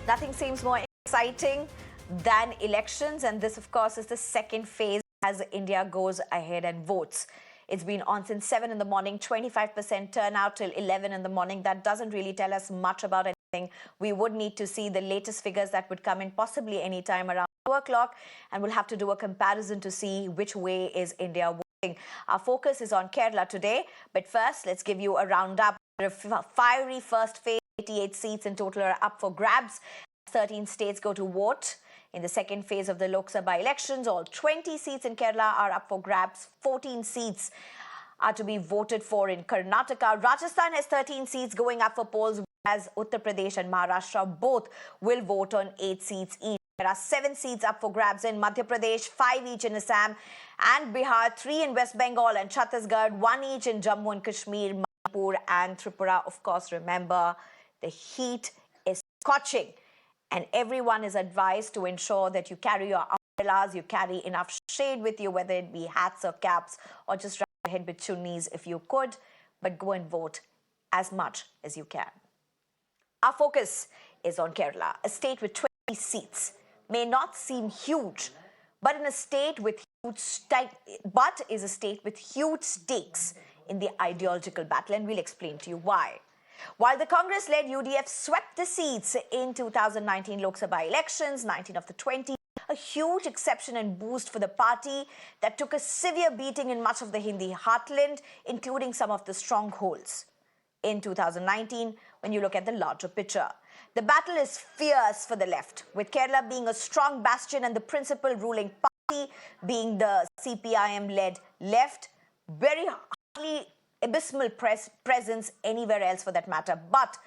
Nothing seems more exciting than elections, and this, of course, is the second phase as India goes ahead and votes. It's been on since 7 in the morning, 25% turnout till 11 in the morning. That doesn't really tell us much about anything. We would need to see the latest figures that would come in possibly any time around 2 o'clock, and we'll have to do a comparison to see which way is India voting. Our focus is on Kerala today, but first, let's give you a roundup. The fiery first phase, 88 seats in total are up for grabs. 13 states go to vote. In the second phase of the Lok Sabha elections, all 20 seats in Kerala are up for grabs. 14 seats are to be voted for in Karnataka. Rajasthan has 13 seats going up for polls, whereas Uttar Pradesh and Maharashtra both will vote on 8 seats each. There are 7 seats up for grabs in Madhya Pradesh, 5 each in Assam and Bihar, 3 in West Bengal and Chhattisgarh, 1 each in Jammu and Kashmir, Manipur and Tripura. Of course, remember, the heat is scorching, and everyone is advised to ensure that you carry your umbrellas, you carry enough shade with you, whether it be hats or caps, or just run ahead with chunnis if you could, but go and vote as much as you can. Our focus is on Kerala, a state with 20 seats. May not seem huge, but is a state with huge stakes in the ideological battle, and we'll explain to you why. While the Congress-led UDF swept the seats in 2019 Lok Sabha elections, 19 of the 20, a huge exception and boost for the party that took a severe beating in much of the Hindi heartland, including some of the strongholds. In 2019, when you look at the larger picture, the battle is fierce for the left, with Kerala being a strong bastion and the principal ruling party being the CPIM-led left, very hardly abysmal presence anywhere else for that matter. But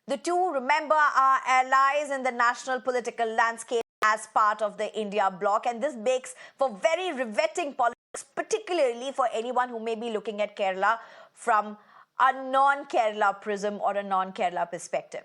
the two, remember, are allies in the national political landscape as part of the India bloc, and this makes for very riveting politics, particularly for anyone who may be looking at Kerala from a non-Kerala prism or a non-Kerala perspective.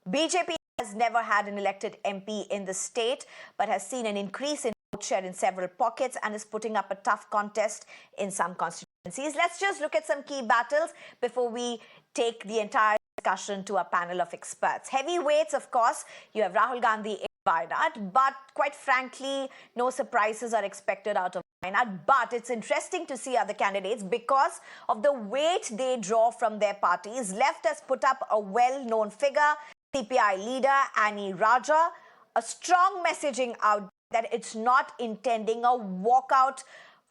BJP has never had an elected MP in the state, but has seen an increase in vote share in several pockets and is putting up a tough contest in some constituencies. Let's just look at some key battles before we take the entire discussion to a panel of experts. Heavyweights, of course, you have Rahul Gandhi in Wayanad, but quite frankly, no surprises are expected out of Wayanad. But it's interesting to see other candidates because of the weight they draw from their parties. Left has put up a well-known figure, CPI leader Annie Raja, a strong messaging out that it's not intending a walkout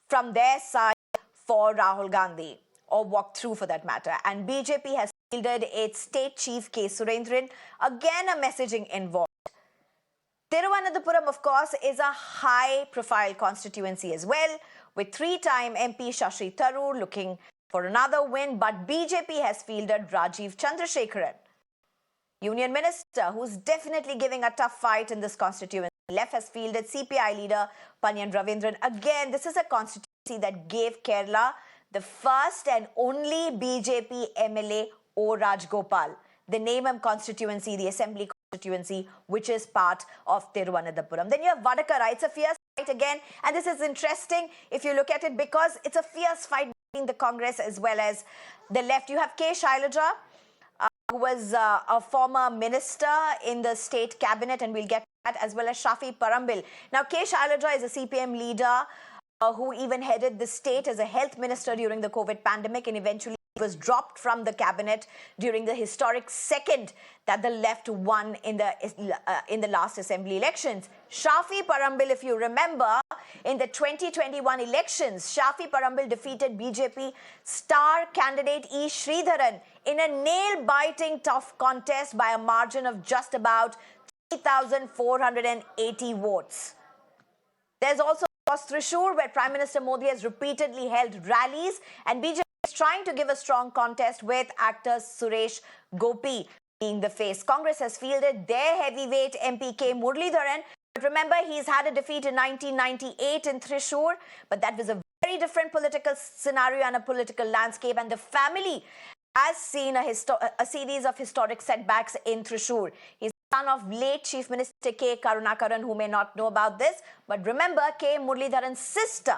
from their side for Rahul Gandhi, or walk through for that matter. And BJP has fielded its state chief K. Surendran, again a messaging involved. Thiruvananthapuram, of course, is a high-profile constituency as well, with 3-time MP Shashi Tharoor looking for another win, but BJP has fielded Rajiv Chandrasekharan, Union Minister, who's definitely giving a tough fight in this constituency. Left has fielded CPI leader Panyan Ravindran. Again, this is a constituency that gave Kerala the first and only BJP MLA O. Rajgopal, the Nemam constituency, the assembly constituency, which is part of Thiruvananthapuram. Then you have Vadakara. It's a fierce fight again, and this is interesting if you look at it because it's a fierce fight between the Congress as well as the left. You have K. Shailaja, who was a former minister in the state cabinet, and we'll get to that, as well as Shafi Parambil. Now, K. Shailaja is a CPM leader who even headed the state as a health minister during the COVID pandemic, and eventually was dropped from the cabinet during the historic second that the left won in the last assembly elections. Shafi Parambil, if you remember, in the 2021 elections, Shafi Parambil defeated BJP star candidate E. Sridharan in a nail-biting tough contest by a margin of just about 3,480 votes. There's also, of course, Thrissur, where Prime Minister Modi has repeatedly held rallies, and BJP is trying to give a strong contest with actor Suresh Gopi being the face. Congress has fielded their heavyweight MP K. Muralidharan. But remember, he's had a defeat in 1998 in Thrissur, but that was a very different political scenario and a political landscape, and the family has seen a series of historic setbacks in Thrissur. He's son of late Chief Minister K. Karunakaran, who may not know about this, but remember, K. Muralidharan's sister,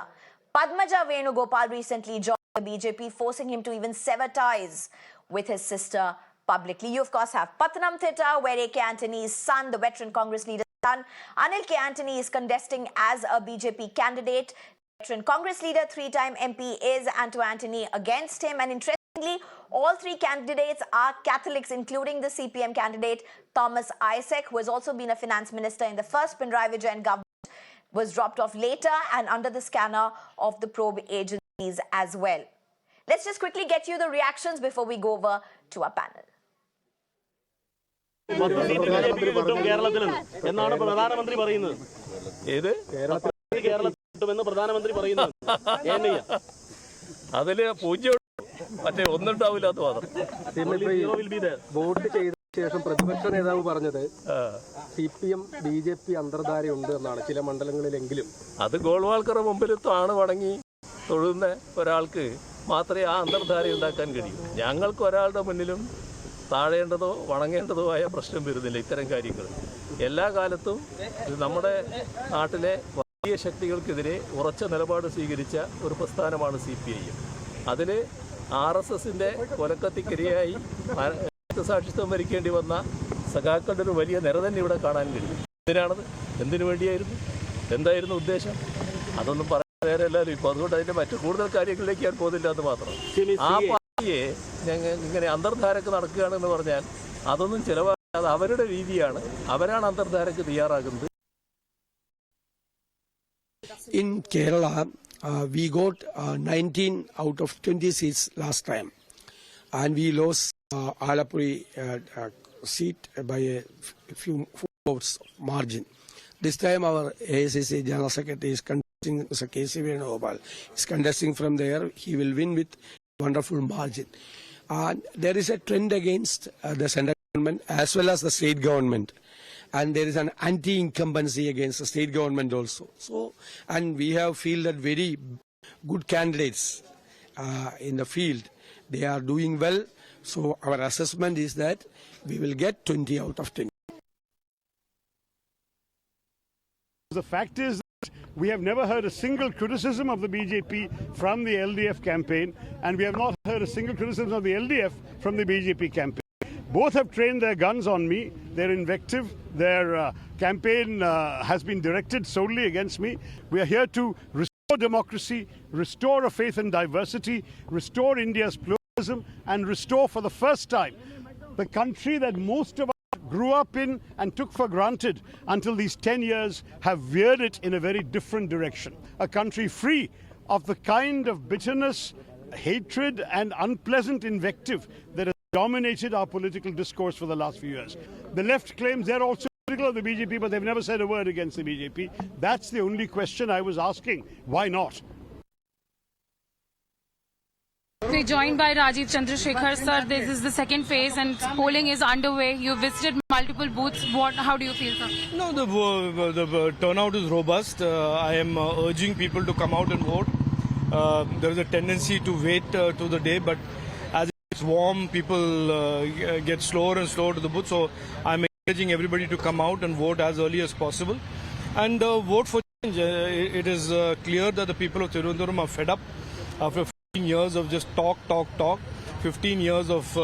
Padmaja Venugopal, recently joined the BJP, forcing him to even sever ties with his sister publicly. You, of course, have Pathanamthitta, where A.K. Antony's son, the veteran Congress leader's son, Anil K. Antony, is contesting as a BJP candidate. Veteran Congress leader, three-time MP, is Anto Antony against him. And interestingly, all three candidates are Catholics, including the CPM candidate Thomas Isaac, who has also been a finance minister in the first Pinarayi Vijayan government, was dropped off later and under the scanner of the probe agencies as well. Let's just quickly get you the reactions before we go over to our panel. ശേഷം പ്രതിപക്ഷ നേതാവ് പറഞ്ഞത് CPM BJP അന്തർധാര ഉണ്ട് എന്നാണ് ചില മണ്ഡലങ്ങളിലെങ്കിലും. അത് ഗോൾവാൾക്കറുടെ മുമ്പിൽ താണ് വണങ്ങി തൊഴുന്ന ഒരാൾക്ക് മാത്രമേ ആ അന്തർധാര ഉണ്ടാക്കാൻ കഴിയൂ. ഞങ്ങൾക്ക് ഒരാളുടെ മുന്നിലും താഴേണ്ടതോ വണങ്ങേണ്ടതോ ആയ പ്രശ്നം വരുന്നില്ല. ഇത്തരം കാര്യങ്ങൾ എല്ലാ കാലത്തും നമ്മുടെ നാട്ടിലെ വർഗീയ ശക്തികൾക്കെതിരെ ഉറച്ച നിലപാട് സ്വീകരിച്ച ഒരു പ്രസ്ഥാനമാണ് CPIM. അതിൽ RSSന്റെ കൊലക്കത്തിക്കിരയായി സാക്ഷിത്വം വരിക്കേണ്ടി വന്ന സഖാക്കളുടെ ഒരു വലിയ നിര തന്നെ ഇവിടെ കാണാൻ കഴിയും. എന്തിനാണത്? എന്തിനു വേണ്ടിയായിരുന്നു? എന്തായിരുന്നു ഉദ്ദേശം? അതൊന്നും പറയാൻ വേറെ എല്ലാവരും ഇപ്പോൾ. അതുകൊണ്ട് അതിൻ്റെ മറ്റു കൂടുതൽ കാര്യങ്ങളിലേക്ക് ഞാൻ പോകുന്നില്ല എന്ന് മാത്രം. ആ പാർട്ടിയെ ഞങ്ങൾ ഇങ്ങനെ അന്തർധാരക്ക് നടക്കുകയാണെന്ന് പറഞ്ഞാൽ അതൊന്നും ചിലവാകാതെ അവരുടെ രീതിയാണ്. അവരാണ് അന്തർധാരക്ക് തയ്യാറാകുന്നത്. In Kerala, we got 19 out of 20 seats last time, and we lost Alapuri seat by a few votes margin. This time our AICC General Secretary is contesting, Mr. K.C. Venugopal is contesting from there. He will win with wonderful margin. There is a trend against the central government as well as the state government. And there is an anti-incumbency against the state government also. So, and we have fielded very good candidates in the field. They are doing well. So our assessment is that we will get 20 out of 20. The fact is that we have never heard a single criticism of the BJP from the LDF campaign, and we have not heard a single criticism of the LDF from the BJP campaign. Both have trained their guns on me. Their invective, their campaign has been directed solely against me. We are here to restore democracy, restore a faith in diversity, restore India's pluralism, and restore for the first time the country that most of us grew up in and took for granted until these 10 years have veered it in a very different direction. A country free of the kind of bitterness, hatred, and unpleasant invective that has dominated our political discourse for the last few years. The left claims they're also critical of the BJP, but they've never said a word against the BJP. That's the only question I was asking. Why not? We're joined by Rajiv Chandrasekhar. Sir, this is the second phase and polling is underway. You visited multiple booths. How do you feel, sir? No, the turnout is robust. I am urging people to come out and vote. There is a tendency to wait to the day, but as it's warm, people get slower and slower to the booth. So I'm encouraging everybody to come out and vote as early as possible and vote for change. It is clear that the people of Tirunelveli are fed up after 15 years of just talk, 15 years of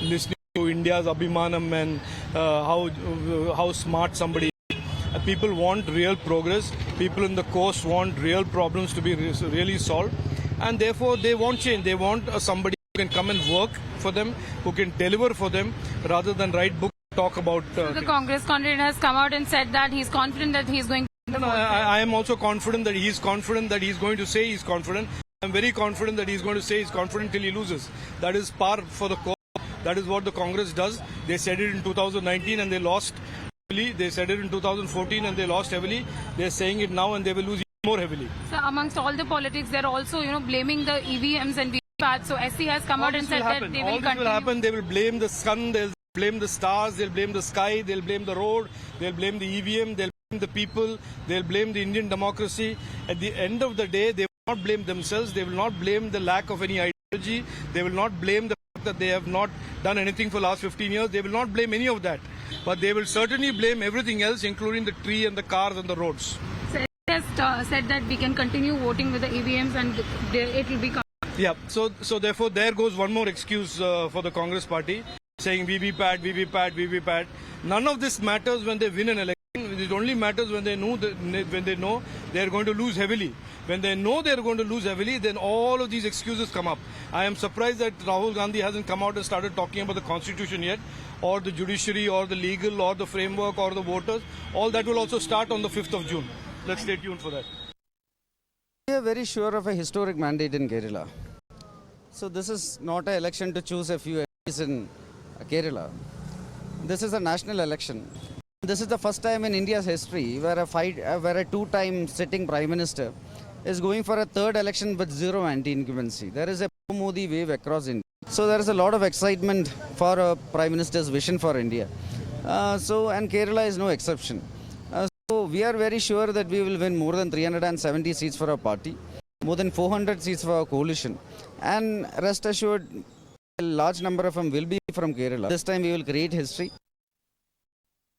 listening to India's Abhimanam and how smart somebody is. People want real progress. People in the coast want real problems to be really solved, and therefore they want change. They want somebody who can come and work for them, who can deliver for them, rather than write books, talk about. The Congress candidate has come out and said that he's confident that he's going to. No, I am also confident that he's confident that he's going to say he's confident. I'm very confident that he's going to say he's confident till he loses. That is par for the course. That is what the Congress does. They said it in 2019 and they lost heavily. They said it in 2014 and they lost heavily. They're saying it now and they will lose even more heavily. So amongst all the politics, they're also, blaming the EVMs and VVPATs. So SC has come out and said that they will continue. All this will happen. They will blame the sun. They'll blame the stars. They'll blame the sky. They'll blame the road. They'll blame the EVM. They'll blame the people. They'll blame the Indian democracy. At the end of the day, they will not blame themselves. They will not blame the lack of any ideology. They will not blame the fact that they have not done anything for the last 15 years. They will not blame any of that. But they will certainly blame everything else, including the tree and the cars and the roads. So it has said that we can continue voting with the EVMs and it will be. Yeah, so therefore there goes one more excuse for the Congress party. saying VVPAT, VVPAT, VVPAT. None of this matters when they win an election. It only matters when they know they are going to lose heavily. When they know they are going to lose heavily, then all of these excuses come up. I am surprised that Rahul Gandhi hasn't come out and started talking about the constitution yet, or the judiciary, or the legal, or the framework, or the voters. All that will also start on the 5th of June. Let's stay tuned for that. We are very sure of a historic mandate in Kerala. So this is not an election to choose a few MPs in Kerala. This is a national election. This is the first time in India's history where a two-time sitting Prime Minister is going for a third election with zero anti-incumbency. There is a Modi wave across India. So there is a lot of excitement for a Prime Minister's vision for India. And Kerala is no exception. So we are very sure that we will win more than 370 seats for our party, more than 400 seats for our coalition. And rest assured, a large number of them will be from Kerala. This time we will create history.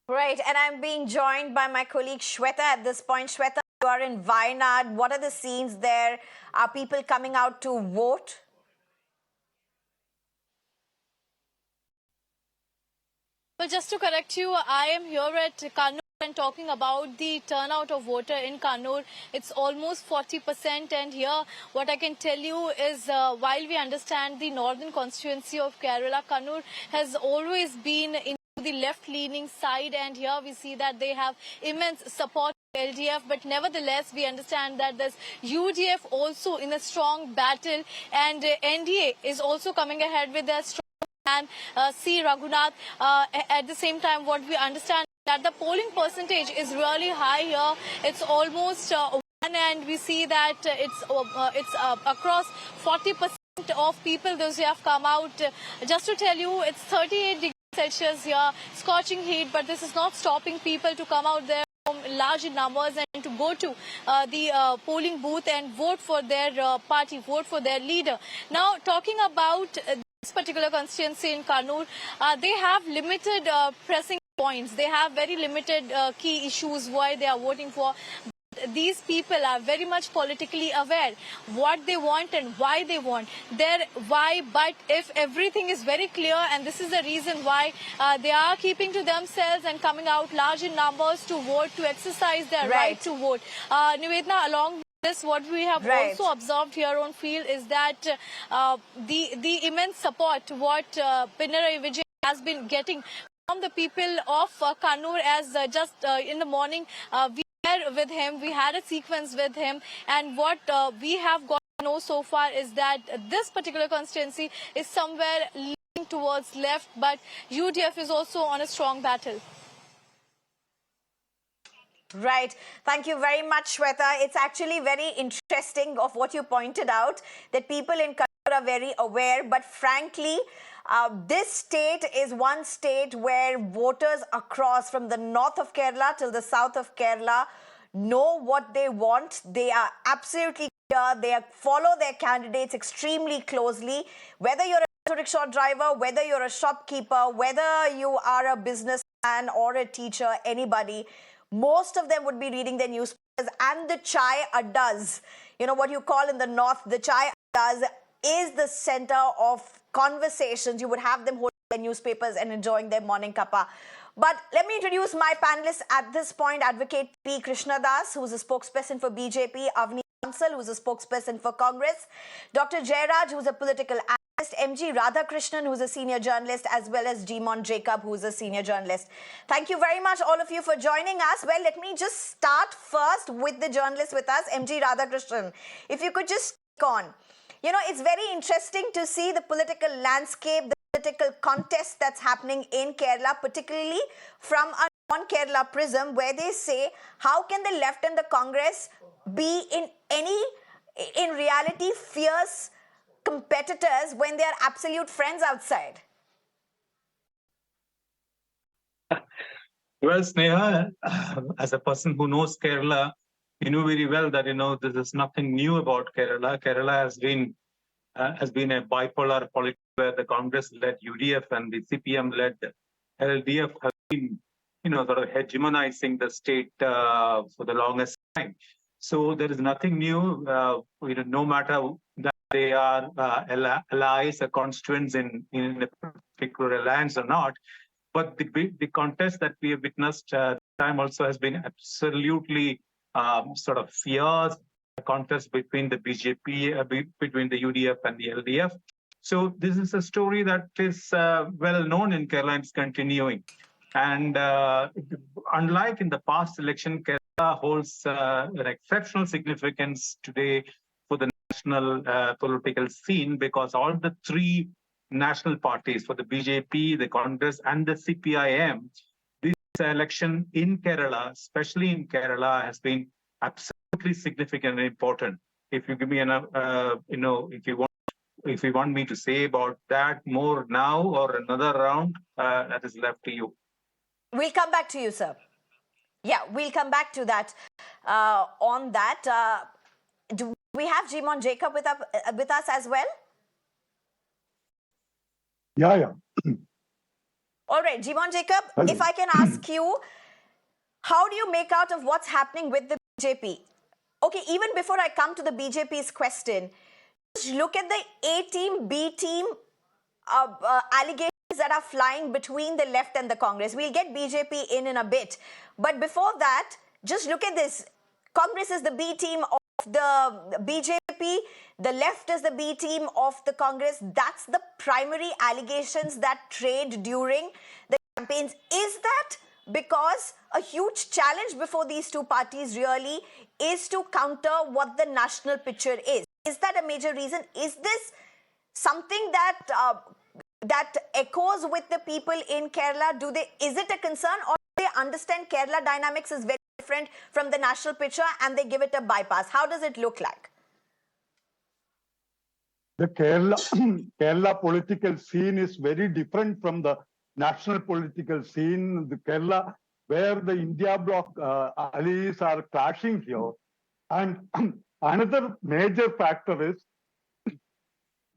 Right, and I'm being joined by my colleague Shweta at this point. Shweta, you are in Wayanad. What are the scenes there? Are people coming out to vote? Well, just to correct you, I am here at Kannur and talking about the turnout of voter in Kannur. It's almost 40%, and here what I can tell you is while we understand the northern constituency of Kerala, Kannur has always been in the left-leaning side, and here we see that they have immense support for LDF, but nevertheless we understand that there's UDF also in a strong battle, and NDA is also coming ahead with their strong and C. Raghunath. At the same time, what we understand that the polling percentage is really high here. It's almost 1, and we see that it's across 40% of people those who have come out. Just to tell you, it's 38 degrees Celsius here, scorching heat, but this is not stopping people to come out there from large numbers and to go to the polling booth and vote for their party, vote for their leader. Now, talking about this particular constituency in Kannur, they have limited pressing points. They have very limited key issues why they are voting for. These people are very much politically aware what they want and why they want their why. But if everything is very clear, and this is the reason why they are keeping to themselves and coming out large in numbers to vote, to exercise their right to vote. Nivedna, along with this, what we have also observed here on field is that the immense support what Pinarayi Vijayan has been getting from the people of Kannur, as just in the morning we were with him, we had a sequence with him, and what we have got to know so far is that this particular constituency is somewhere leaning towards left, but UDF is also on a strong battle. Right. Thank you very much, Shweta. It's actually very interesting of what you pointed out, that people in Kannur are very aware, but frankly, this state is one state where voters across from the north of Kerala till the south of Kerala know what they want. They are absolutely clear. They follow their candidates extremely closely. Whether you're a rickshaw driver, whether you're a shopkeeper, whether you are a businessman or a teacher, anybody, most of them would be reading their newspapers. And the chai addas, you know what you call in the north, the chai addas is the center of conversations. You would have them holding their newspapers and enjoying their morning kappa. But let me introduce my panelists at this point. Advocate P. Krishnadas, who's a spokesperson for BJP, Avni Bansal, who's a spokesperson for Congress, Dr. Jairaj, who's a political analyst, MG Radhakrishnan, who's a senior journalist, as well as Jimon Jacob, who's a senior journalist. Thank you very much, all of you, for joining us. Well, let me just start first with the journalist with us, MG Radhakrishnan. If you could just stick on. You know, it's very interesting to see the political landscape, the political contest that's happening in Kerala, particularly from a non-Kerala prism, where they say, how can the left and the Congress be in reality fierce competitors when they are absolute friends outside? Well, Sneha, as a person who knows Kerala, you know very well that, this is nothing new about Kerala. Kerala has been a bipolar politics where the Congress-led UDF and the CPM-led LDF have been, sort of hegemonizing the state for the longest time. So there is nothing new. No matter that they are allies or constituents in a particular alliance or not. But the contest that we have witnessed this time also has been absolutely sort of fierce contest between the BJP, between the UDF and the LDF. So this is a story that is well known in Kerala and is continuing. And unlike in the past election, Kerala holds an exceptional significance today for the national political scene, because all the three national parties, for the BJP, the Congress, and the CPIM, this election in Kerala, especially in Kerala, has been absolutely significant and important. If you give me if you want me to say about that more now or another round, that is left to you. We'll come back to you, sir. Yeah, we'll come back to that. On that, do we have Jimon Jacob with us as well? Yeah. All right, Jimon Jacob, Hello. if I can ask you, how do you make out of what's happening with the BJP? Okay, even before I come to the BJP's question, just look at the A team, B team allegations that are flying between the left and the Congress. We'll get BJP in a bit. But before that, just look at this. Congress is the B team of the BJP. The left is the B team of the Congress. That's the primary allegations that trade during the campaigns. Is that because a huge challenge before these two parties really is to counter what the national picture is? Is that a major reason? Is this something that that echoes with the people in Kerala? Is it a concern, or do they understand Kerala dynamics is very different from the national picture and they give it a bypass? How does it look like? The Kerala political scene is very different from the national political scene. The Kerala, where the India bloc allies are clashing here. And another major factor is,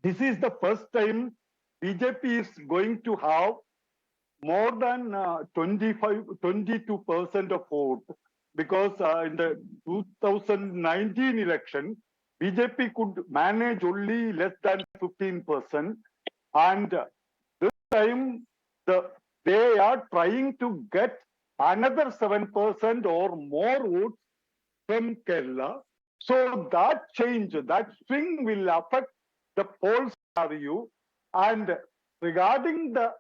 this is the first time BJP is going to have more than 22% of vote, because in the 2019 election, BJP could manage only less than 15%. And this time, they are trying to get another 7% or more votes from Kerala. So that change, that swing will affect the poll scenario. And regarding the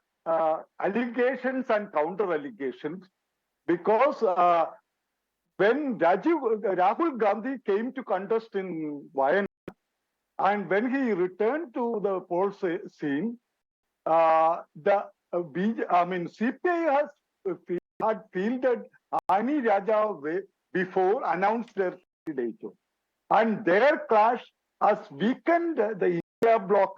allegations and counter allegations, because when Rahul Gandhi came to contest in Wayanad, and when he returned to the poll scene, CPI had fielded Ani Raja before announced their candidature, and their clash has weakened the India bloc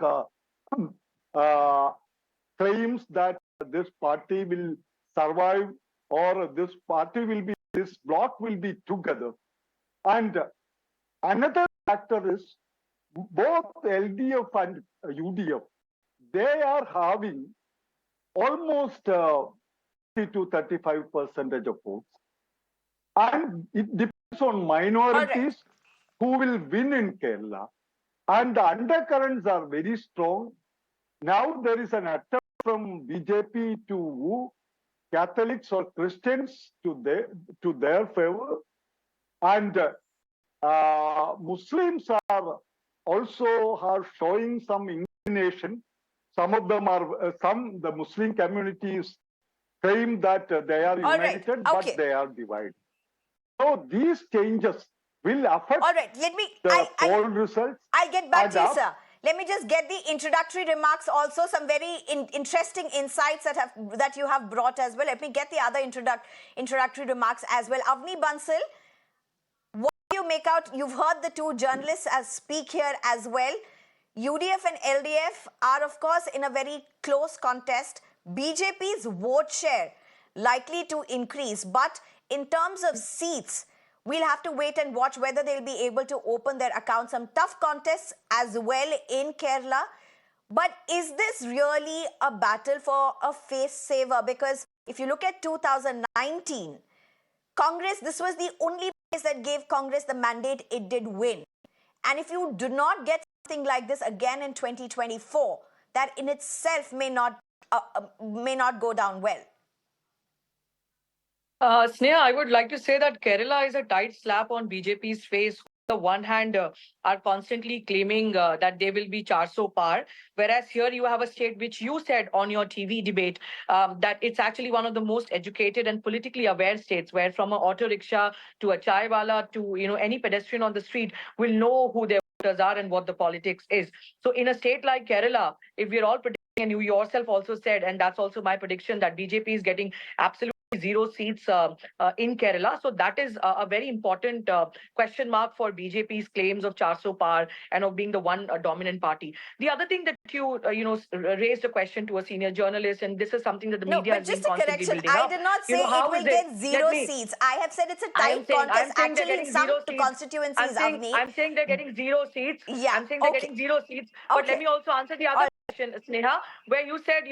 claims that this party will survive, or this bloc will be together. And another factor is, both LDF and UDF, they are having almost 30 to 35% of votes. And it depends on minorities who will win in Kerala. And the undercurrents are very strong. Now there is an attempt from BJP to woo Catholics or Christians to their favor. And Muslims are also showing some inclination. Some of them are, the Muslim communities claim that they are united, but they are divided. So these changes will affect the poll results. I'll get back to you, sir. Let me just get the introductory remarks, also some very interesting insights that you have brought as well. Let me get the other introductory remarks as well. Avni Bansal, what do you make out? You've heard the two journalists speak here as well. UDF and LDF are, of course, in a very close contest. BJP's vote share likely to increase, but in terms of seats, we'll have to wait and watch whether they'll be able to open their accounts. Some tough contests as well in Kerala. But is this really a battle for a face saver? Because if you look at 2019, Congress, this was the only place that gave Congress the mandate it did win. And if you do not get something like this again in 2024, that in itself may not go down well? Sneha, I would like to say that Kerala is a tight slap on BJP's face. On the one hand, are constantly claiming that they will be 400 par, whereas here you have a state which you said on your TV debate that it's actually one of the most educated and politically aware states, where from an auto rickshaw to a chai wala to any pedestrian on the street will know who their voters are and what the politics is. So in a state like Kerala, if we're all predicting, and you yourself also said, and that's also my prediction, that BJP is getting absolutely 0 seats in Kerala. So that is a very important question mark for BJP's claims of 400 par and of being the one dominant party. The other thing that you raised a question to a senior journalist, and this is something that the media has been constantly building I up. did not say it will get 0 seats. I have said it's a tight contest. Actually, in some constituencies, Avni. I'm saying they're getting 0 seats. Yeah, I'm saying they're getting 0 seats. But let me also answer the other question, Sneha, where you said,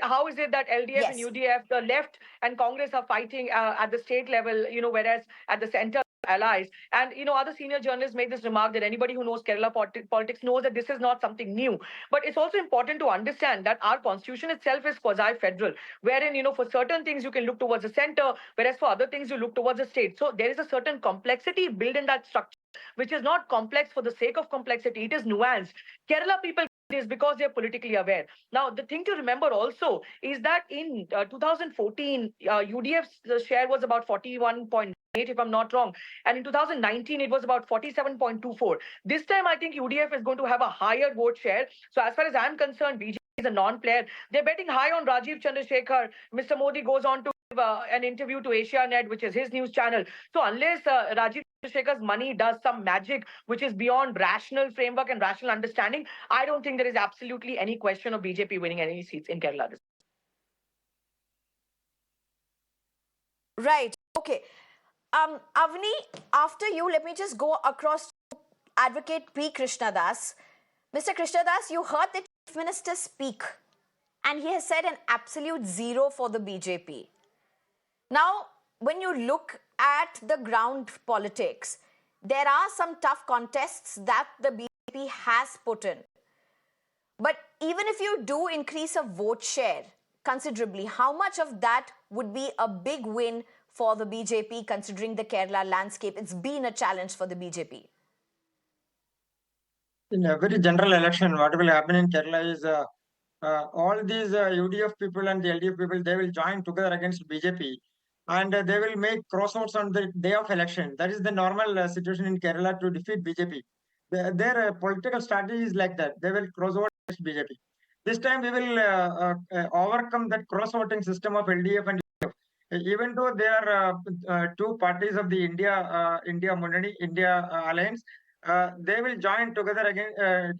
how is it that LDF and UDF, the left and Congress are fighting at the state level, whereas at the center, allies. And, other senior journalists made this remark that anybody who knows Kerala politics knows that this is not something new. But it's also important to understand that our constitution itself is quasi-federal, wherein, for certain things you can look towards the center, whereas for other things you look towards the state. So there is a certain complexity built in that structure, which is not complex for the sake of complexity. It is nuanced. Kerala people is because they're politically aware. Now, the thing to remember also is that in 2014, UDF's share was about 41.8, if I'm not wrong. And in 2019, it was about 47.24. This time, I think UDF is going to have a higher vote share. So as far as I'm concerned, BJP is a non-player. They're betting high on Rajiv Chandrasekhar. Mr. Modi goes on to give an interview to Asia Net, which is his news channel. So unless Rajiv Chandrasekhar's money does some magic which is beyond rational framework and rational understanding, I don't think there is absolutely any question of BJP winning any seats in Kerala. Right. Okay. Avni, after you, let me just go across to Advocate P. Krishnadas. Mr. Krishnadas, you heard the Chief Minister speak, and he has said an absolute 0 for the BJP. Now, when you look at the ground politics, there are some tough contests that the BJP has put in. But even if you do increase a vote share considerably, how much of that would be a big win for the BJP, considering the Kerala landscape? It's been a challenge for the BJP. In every general election, what will happen in Kerala is all these UDF people and the LDF people, they will join together against BJP, and they will make crossroads on the day of election. That is the normal situation in Kerala to defeat BJP. Their political strategy is like that. They will cross vote against BJP. This time we will overcome that cross-voting system of LDF and UDF. Even though they are two parties of the India Alliance, they will join together again,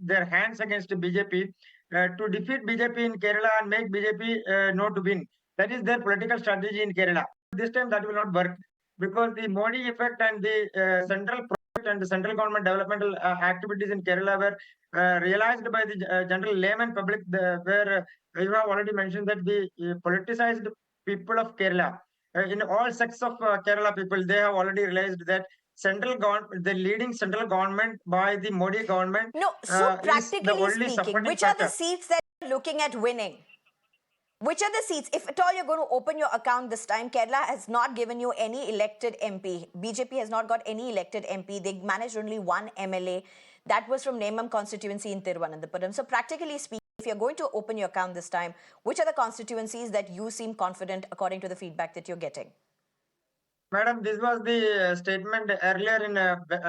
their hands against BJP to defeat BJP in Kerala and make BJP not to win. That is their political strategy in Kerala. This time that will not work, because the Modi effect and the central project and the central government developmental activities in Kerala were realized by the general layman public, where you have already mentioned that the politicized people of Kerala, in all sects of Kerala people, they have already realized that the leading central government by the Modi government. No, so is the practically only speaking, which factor. are the seats that you're looking at winning? Which are the seats? If at all you're going to open your account this time, Kerala has not given you any elected MP. BJP has not got any elected MP. They managed only one MLA. That was from Nemam constituency in Thiruvananthapuram. So practically speaking, if you're going to open your account this time, which are the constituencies that you seem confident according to the feedback that you're getting? Madam, this was the statement earlier in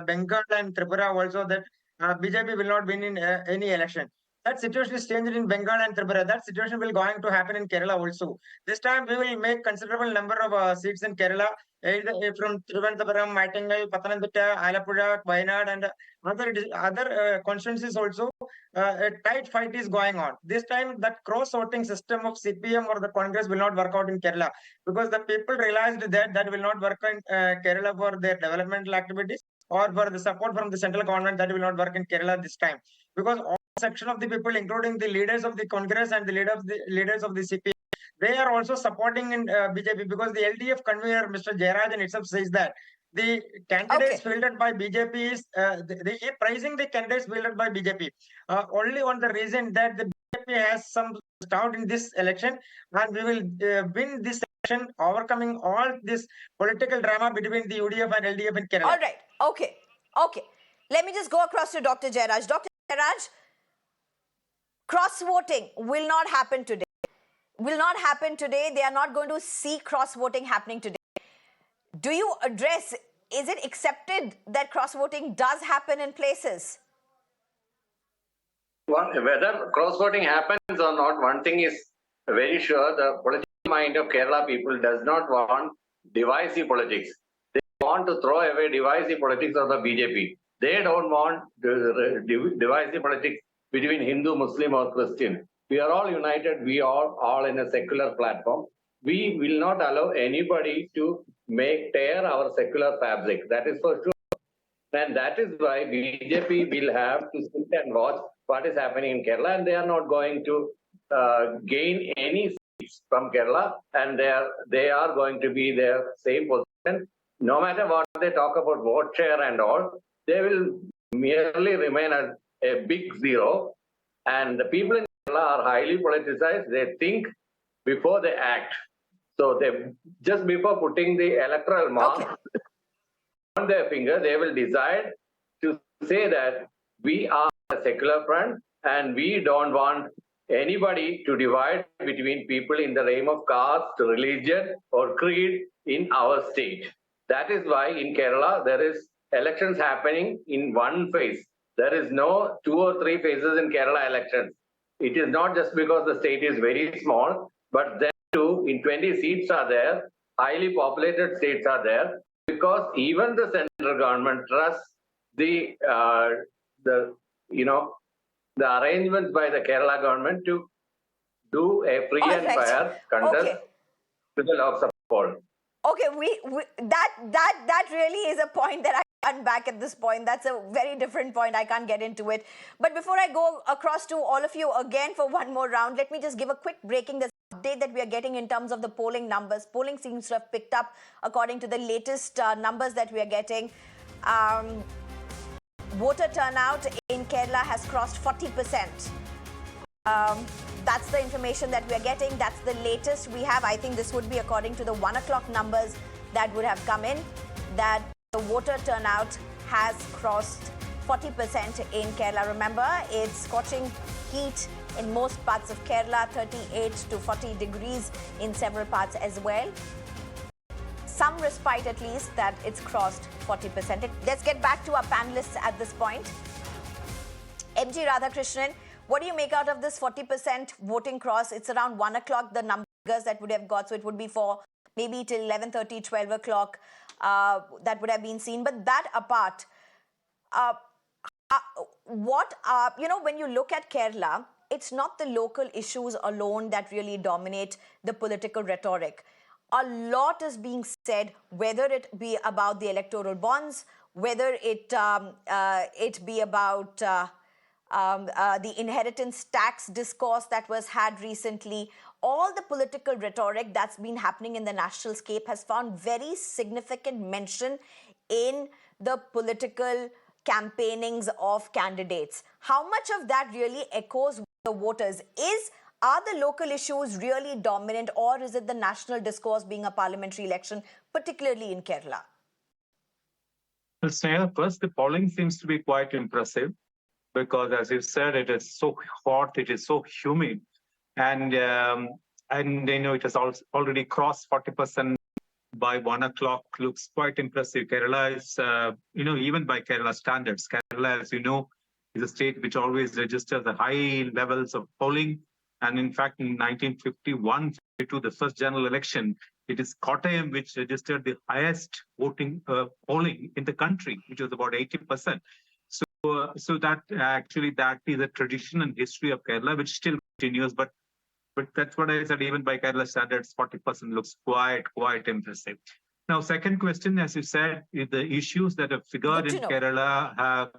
Bengal and Tripura also, that BJP will not win in any election. That situation is changed in Bengal and Tripura. That situation will going to happen in Kerala also. This time we will make considerable number of seats in Kerala, either from Thiruvananthapuram, Mattingal, Pathanamthitta, Alappuzha, Wayanad, and other constituencies also. A tight fight is going on. This time that cross-voting system of CPM or the Congress will not work out in Kerala, because the people realized that that will not work in Kerala for their developmental activities, or for the support from the central government. That will not work in Kerala this time, because all section of the people, including the leaders of the Congress and the leaders of the CPM, they are also supporting in BJP, because the LDF convener, Mr. Jayarajan itself, says that the candidates fielded by BJP is they are praising the candidates fielded by BJP only on the reason that the BJP has some stout in this election, and we will win this election, overcoming all this political drama between the UDF and LDF in Kerala. All right. Okay. Okay. Let me just go across to Dr. Jairaj. Dr. Jairaj, cross-voting will not happen today. Will not happen today. They are not going to see cross-voting happening today. Do you address, is it accepted that cross-voting does happen in places? Whether cross-voting happens or not, one thing is very sure: the political mind of Kerala people does not want divisive politics. They want to throw away divisive politics of the BJP. They don't want divisive politics between Hindu, Muslim or Christian. We are all united. We are all in a secular platform. We will not allow anybody to tear our secular fabric. That is for sure. And that is why BJP will have to sit and watch what is happening in Kerala, and they are not going to gain any seats from Kerala, and they are going to be their same position. No matter what they talk about vote share and all, they will merely remain at a big zero. And the people in Kerala are highly politicized. They think before they act. So they just before putting the electoral mark on their finger, they will decide to say that we are a secular front and we don't want anybody to divide between people in the name of caste, religion or creed in our state. That is why in Kerala there is elections happening in one phase. There is no 2 or 3 phases in Kerala elections. It is not just because the state is very small, but then too in 20 seats are there, highly populated states are there, because even the central government trusts the arrangements by the Kerala government to do a free and fair contest to the Lok Sabha poll. Okay, that really is a point that I can't back at this point. That's a very different point. I can't get into it. But before I go across to all of you again for one more round, let me just give a quick breaking update that we are getting in terms of the polling numbers. Polling seems to have picked up according to the latest numbers that we are getting. Voter turnout in Kerala has crossed 40%. That's the information that we are getting. That's the latest we have. I think this would be according to the 1 o'clock numbers that would have come in, that the voter turnout has crossed 40% in Kerala. Remember, it's scorching heat in most parts of Kerala, 38 to 40 degrees in several parts as well. Some respite at least that it's crossed 40%. Let's get back to our panelists at this point. MG Radhakrishnan, what do you make out of this 40% voting cross? It's around 1 o'clock, the numbers that would have got, so it would be for maybe till 11:30, 12 o'clock that would have been seen. But that apart, when you look at Kerala, it's not the local issues alone that really dominate the political rhetoric. A lot is being said, whether it be about the electoral bonds, whether it be about the inheritance tax discourse that was had recently. All the political rhetoric that's been happening in the national scape has found very significant mention in the political campaignings of candidates. How much of that really echoes with the voters? Are the local issues really dominant, or is it the national discourse being a parliamentary election, particularly in Kerala? Well, Sneha, first, the polling seems to be quite impressive because, as you said, it is so hot, it is so humid, and it has already crossed 40% by 1 o'clock. Looks quite impressive. Kerala is, even by Kerala standards, Kerala, as you know, is a state which always registers the high levels of polling. And in fact, in 1951, the first general election, it is Kottayam which registered the highest voting polling in the country, which was about 80%. So that is a tradition and history of Kerala, which still continues. But that's what I said, even by Kerala standards, 40% looks quite impressive. Now, second question, as you said, is the issues that have figured in Kerala have,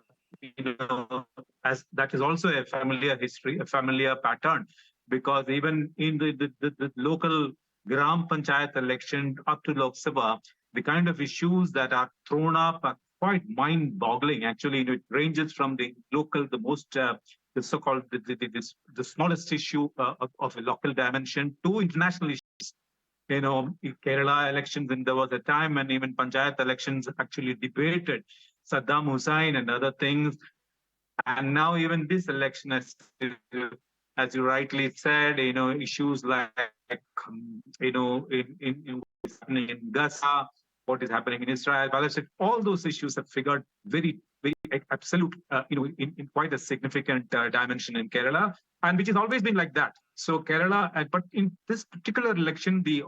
as that is also a familiar history, a familiar pattern. Because even in the local Gram Panchayat election up to Lok Sabha, the kind of issues that are thrown up are quite mind-boggling. Actually, it ranges from the local, the most, the so-called, the smallest issue of a local dimension to international issues. In Kerala elections, and there was a time when even Panchayat elections actually debated Saddam Hussein and other things. And now even this election, as you rightly said, issues like, in what's happening in Gaza, what is happening in Israel, Palestine, all those issues have figured very, very absolute, in quite a significant dimension in Kerala, and which has always been like that. So Kerala, but in this particular election, the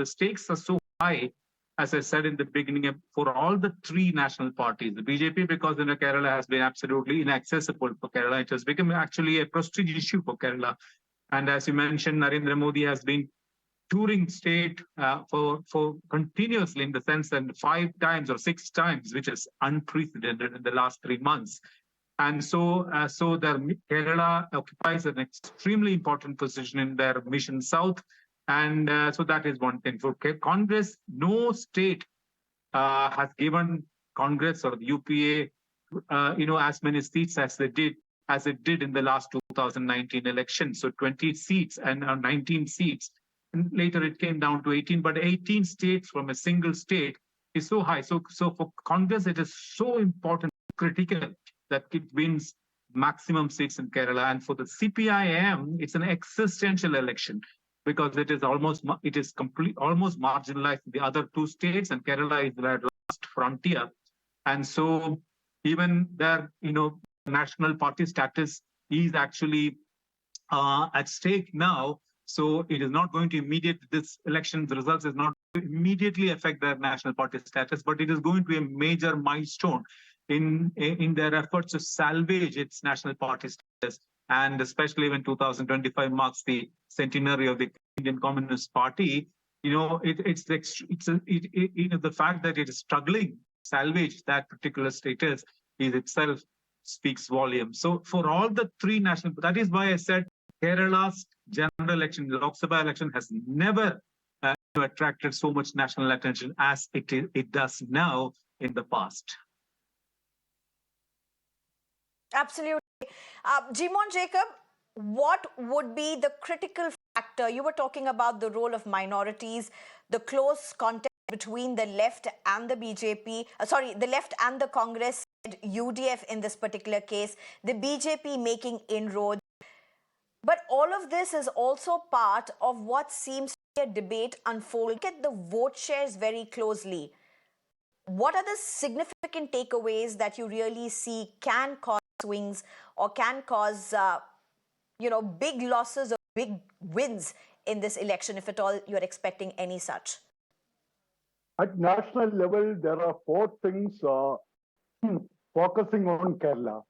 stakes are so high, as I said in the beginning, for all the three national parties. The BJP, because Kerala has been absolutely inaccessible for Kerala, it has become actually a prestige issue for Kerala. And as you mentioned, Narendra Modi has been touring state for continuously, in the sense that 5 times or 6 times, which is unprecedented in the last 3 months. And so Kerala occupies an extremely important position in their Mission South. And so that is one thing. For Congress, no state has given Congress or the UPA, as many seats as it did in the last 2019 election. So 20 seats and 19 seats. And later it came down to 18, but 18 states from a single state is so high. So for Congress, it is so important, critical, that it wins maximum seats in Kerala. And for the CPIM, it's an existential election, because it is almost marginalized in the other 2 states, and Kerala is their last frontier. And so even their, national party status is actually at stake now. So it is not going to this election's results is not going to immediately affect their national party status, but it is going to be a major milestone in their efforts to salvage its national party status. And especially when 2025 marks the centenary of the Indian Communist Party, the fact that it is struggling to salvage that particular status is itself speaks volumes. So for all the 3 national, that is why I said Kerala's general election, the Lok Sabha election, has never attracted so much national attention as it does now in the past. Absolutely. Jimon Jacob, what would be the critical factor? You were talking about the role of minorities, the close contact between the left and the BJP, the left and the Congress, UDF in this particular case, the BJP making inroads. But all of this is also part of what seems to be a debate unfold. Look at the vote shares very closely. What are the significant takeaways that you really see can cause swings or can cause, big losses or big wins in this election, if at all you're expecting any such? At national level, there are 4 things focusing on Kerala.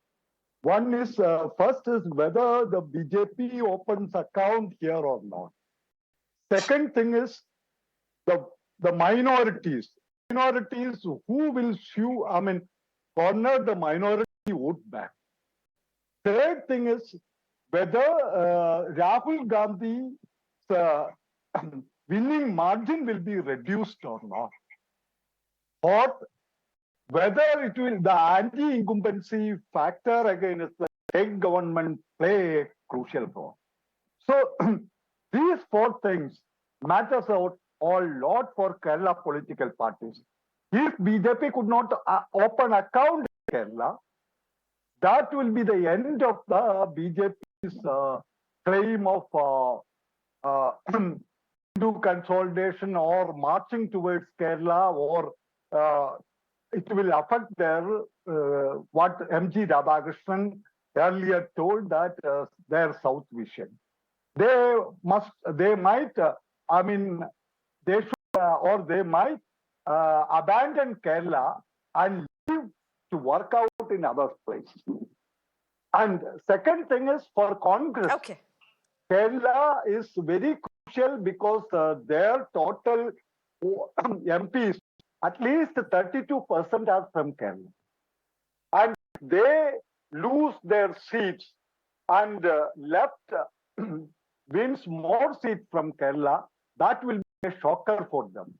One is, first is whether the BJP opens account here or not. Second thing is the minorities. Minorities who will corner the minority vote back. Third thing is whether Rahul Gandhi's winning margin will be reduced or not. Fourth, whether the anti-incumbency factor against the state government play a crucial role. So these 4 things matters out a lot for Kerala political parties. If BJP could not open account in Kerala, that will be the end of the BJP's claim of Hindu consolidation or marching towards Kerala, or it will affect their what M.G. Radhakrishnan earlier told, that their South vision. They might abandon Kerala and leave to work out in other places. And second thing is for Congress. Okay. Kerala is very crucial because their total MPs, at least 32% are from Kerala. And they lose their seats and left wins more seats from Kerala, that will be a shocker for them.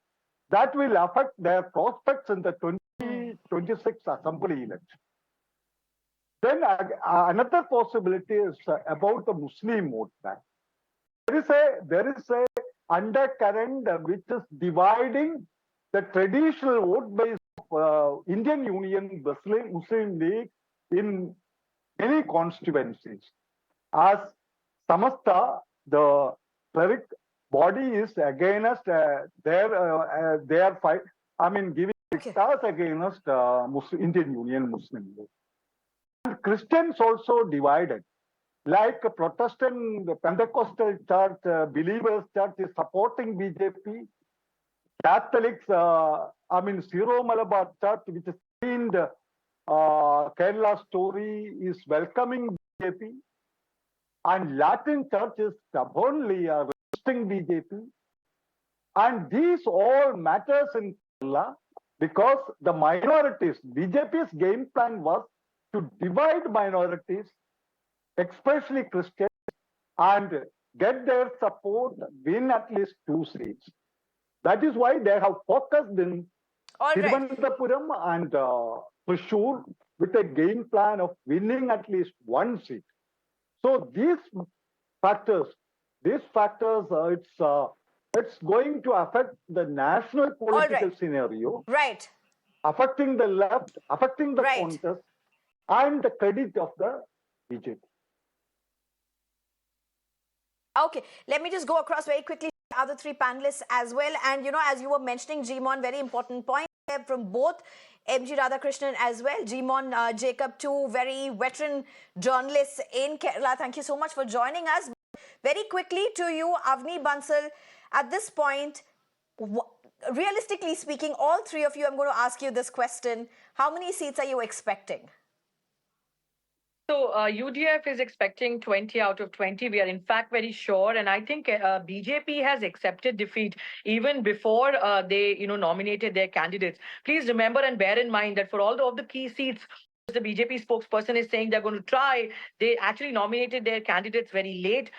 that will affect their prospects in the 2026 assembly election. Then another possibility is about the Muslim vote bank. There is a undercurrent which is dividing the traditional vote base of Indian Union Muslim League in many constituencies. As Samasta, the cleric body, is against their fight. I mean, giving stars against Indian Union Muslim League. And Christians also divided. Like a Protestant, the Pentecostal church, Believers Church is supporting BJP. Catholics, Syro Malabar Church, which is in the Kerala story, is welcoming BJP. And Latin Church is stubbornly resisting BJP. And these all matters in Kerala because the minorities, BJP's game plan was to divide minorities, especially Christians, and get their support, win at least 2 seats. That is why they have focused in Thiruvananthapuram and Thrissur with a game plan of winning at least 1 seat. So these factors, it's going to affect the national political scenario. Right. Affecting the left, affecting the contest, and the credit of the BJP. Okay, let me just go across very quickly the other 3 panelists as well. And, as you were mentioning, Jimon, very important point from both MG Radhakrishnan as well. Jimon, Jacob, 2 very veteran journalists in Kerala. Thank you so much for joining us. Very quickly to you, Avni Bansal, at this point, realistically speaking, all 3 of you, I'm going to ask you this question. How many seats are you expecting? So UDF is expecting 20 out of 20. We are in fact very sure. And I think BJP has accepted defeat even before they nominated their candidates. Please remember and bear in mind that for all of the key seats, the BJP spokesperson is saying they're going to try. They actually nominated their candidates very late.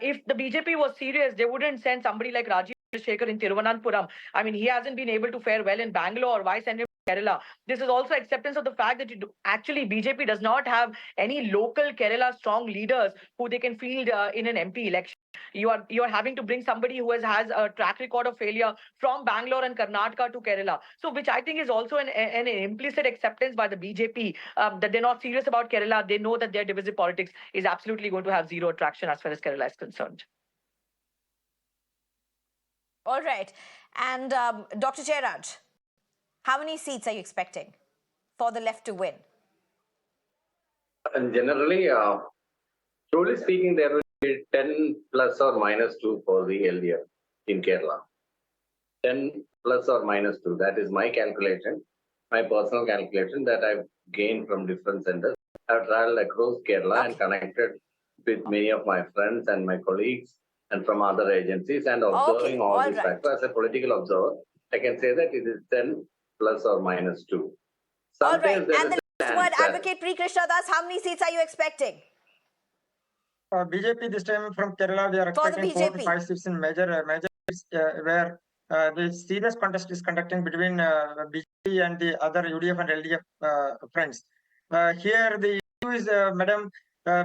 If the BJP was serious, they wouldn't send somebody like Rajiv Chandrasekhar in Thiruvananthapuram. I mean, he hasn't been able to fare well in Bangalore. Why send him to Kerala? This is also acceptance of the fact that actually BJP does not have any local Kerala strong leaders who they can field in an MP election. You are having to bring somebody who has a track record of failure from Bangalore and Karnataka to Kerala. So which I think is also an implicit acceptance by the BJP that they're not serious about Kerala. They know that their divisive politics is absolutely going to have zero traction as far as Kerala is concerned. All right. And Dr. Jairaj, how many seats are you expecting for the left to win? And generally, truly speaking, there will be 10 plus or minus 2 for the LDF in Kerala. 10 plus or minus 2. That is my calculation, my personal calculation that I've gained from different centers. I've traveled across Kerala and connected with many of my friends and my colleagues and from other agencies and observing all these factors. As a political observer, I can say that it is 10 plus or minus 2. All right. And the last word, Advocate P. Krishnadas, how many seats are you expecting? BJP this time from Kerala, we are expecting 4 to 5 seats in major where the serious contest is conducting between BJP and the other UDF and LDF friends. Here the issue is, Madam,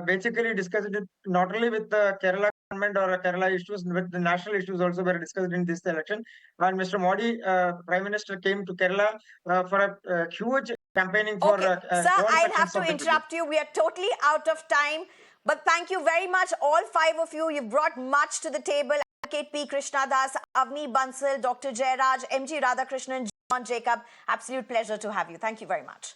basically discussed it not only with the Kerala government or Kerala issues, but the national issues also were discussed in this election. And Mr. Modi, Prime Minister, came to Kerala for a huge campaigning for... Sir, I'll have to interrupt you. We are totally out of time. But thank you very much, all 5 of you. You've brought much to the table. Advocate P. Krishnadas, Avni Bansal, Dr. Jairaj, MG Radhakrishnan, John Jacob. Absolute pleasure to have you. Thank you very much.